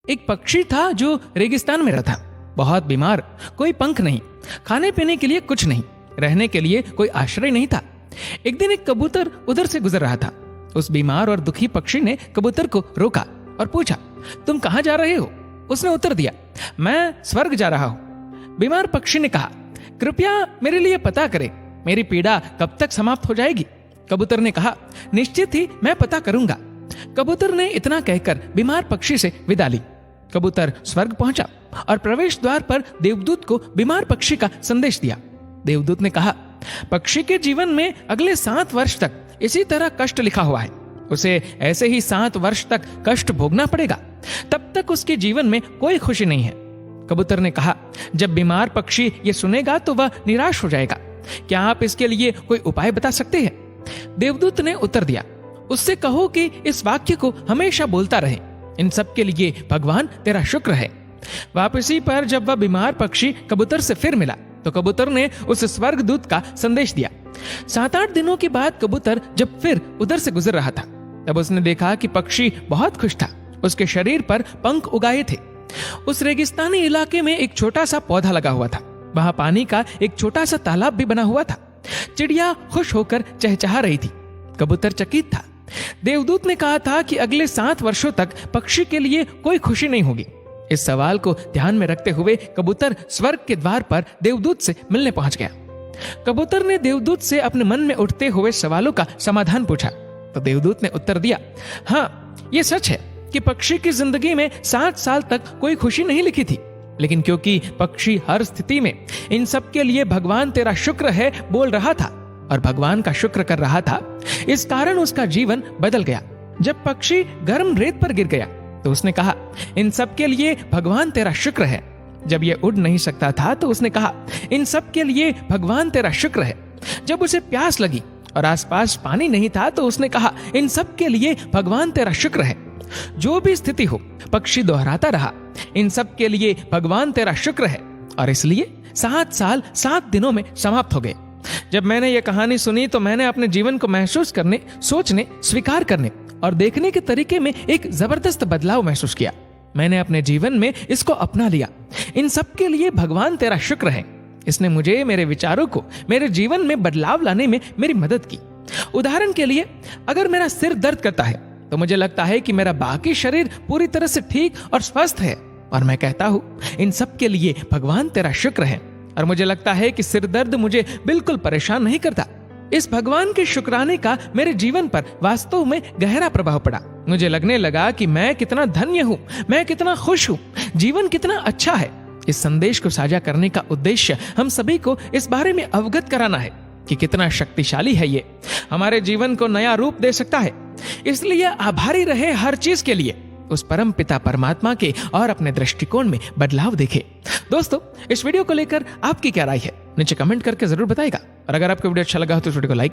एक पक्षी था जो रेगिस्तान में रहता, बहुत बीमार, कोई पंख नहीं, खाने पीने के लिए कुछ नहीं, रहने के लिए कोई आश्रय नहीं था। एक दिन एक कबूतर उधर से गुजर रहा था। उस बीमार और दुखी पक्षी ने कबूतर को रोका और पूछा, तुम कहाँ जा रहे हो? उसने उत्तर दिया, मैं स्वर्ग जा रहा हूं। बीमार पक्षी ने कहा, कृपया मेरे लिए पता करें, मेरी पीड़ा कब तक समाप्त हो जाएगी? कबूतर ने कहा, निश्चित ही मैं पता करूंगा। कबूतर ने इतना कहकर बीमार पक्षी से विदा ली। कबूतर स्वर्ग पहुंचा और प्रवेश द्वार पर देवदूत को बीमार पक्षी का संदेश दिया। देवदूत ने कहा, पक्षी के जीवन में अगले 7 वर्ष तक इसी तरह कष्ट लिखा हुआ है, उसे ऐसे ही 7 वर्ष तक कष्ट भोगना पड़ेगा, तब तक उसके जीवन में कोई खुशी नहीं है। कबूतर ने कहा, जब बीमार पक्षी ये सुनेगा तो वह निराश हो जाएगा, क्या आप इसके लिए कोई उपाय बता सकते हैं? देवदूत ने उत्तर दिया, उससे कहो कि इस वाक्य को हमेशा बोलता रहे, इन सब के लिए भगवान तेरा शुक्र है। वापसी पर जब वह बीमार पक्षी कबूतर से फिर मिला तो कबूतर ने उस स्वर्गदूत का संदेश दिया। 7-8 दिनों के बाद कबूतर जब फिर उधर से गुजर रहा था, तब उसने देखा कि पक्षी बहुत खुश था, उसके शरीर पर पंख उगाए थे। उस रेगिस्तानी इलाके में एक छोटा सा पौधा लगा हुआ था, वहां पानी का एक छोटा सा तालाब भी बना हुआ था। चिड़िया खुश होकर चहचहा रही थी, कबूतर चकित था। देवदूत ने कहा था कि अगले 7 वर्षों तक पक्षी के लिए कोई खुशी नहीं होगी। इस सवाल को ध्यान में रखते हुए कबूतर स्वर्ग के द्वार पर देवदूत से मिलने पहुंच गया। कबूतर ने देवदूत से अपने मन में उठते हुए सवालों का समाधान पूछा तो देवदूत ने उत्तर दिया, हाँ, ये सच है कि पक्षी की जिंदगी में 7 साल तक कोई खुशी नहीं लिखी थी, लेकिन क्योंकि पक्षी हर स्थिति में इन सब के लिए भगवान तेरा शुक्र है बोल रहा था और भगवान का शुक्र कर रहा था, इस कारण उसका जीवन बदल गया। जब पक्षी गर्म रेत पर गिर गया तो उसने कहा, इन सब के लिए भगवान तेरा शुक्र है। जब यह उड़ नहीं सकता था तो उसने कहा, इन सब के लिए भगवान तेरा शुक्र है। जब उसे प्यास लगी और आसपास पानी नहीं था तो उसने कहा, इन सब के लिए भगवान तेरा शुक्र है। जो भी स्थिति हो, पक्षी दोहराता रहा, इन सब के लिए भगवान तेरा शुक्र है, और इसलिए 7 साल 7 दिनों में समाप्त हो गए। जब मैंने ये कहानी सुनी तो मैंने अपने जीवन को महसूस करने, सोचने, स्वीकार करने और देखने के तरीके में एक जबरदस्त बदलाव महसूस किया। मैंने अपने जीवन में इसको अपना लिया। इन सब के लिए भगवान तेरा शुक्र है। इसने मुझे, मेरे विचारों को, मेरे जीवन में बदलाव लाने में मेरी मदद की। उदाहरण के लिए, अगर मेरा सिर दर्द करता है तो मुझे लगता है कि मेरा बाकी शरीर पूरी तरह से ठीक और स्वस्थ है, और मैं कहता हूँ, इन सब के लिए भगवान तेरा शुक्र है। और मुझे लगता है कि सिर दर्द मुझे बिल्कुल परेशान नहीं करता। इस भगवान के शुक्राने का मेरे जीवन पर वास्तव में गहरा प्रभाव पड़ा। मुझे लगने लगा कि मैं कितना धन्य हूँ, मैं कितना खुश हूँ, जीवन कितना अच्छा है। इस संदेश को साझा करने का उद्देश्य हम सभी को इस बारे में अवगत कराना है कि कितना शक्तिशाली है ये, हमारे जीवन को नया रूप दे सकता है। इसलिए आभारी रहे हर चीज के लिए, उस परम पिता परमात्मा के, और अपने दृष्टिकोण में बदलाव देखे। दोस्तों, इस वीडियो को लेकर आपकी क्या राय है नीचे कमेंट करके जरूर बताइएगा। और अगर आपको वीडियो अच्छा लगा हो तो वीडियो को लाइक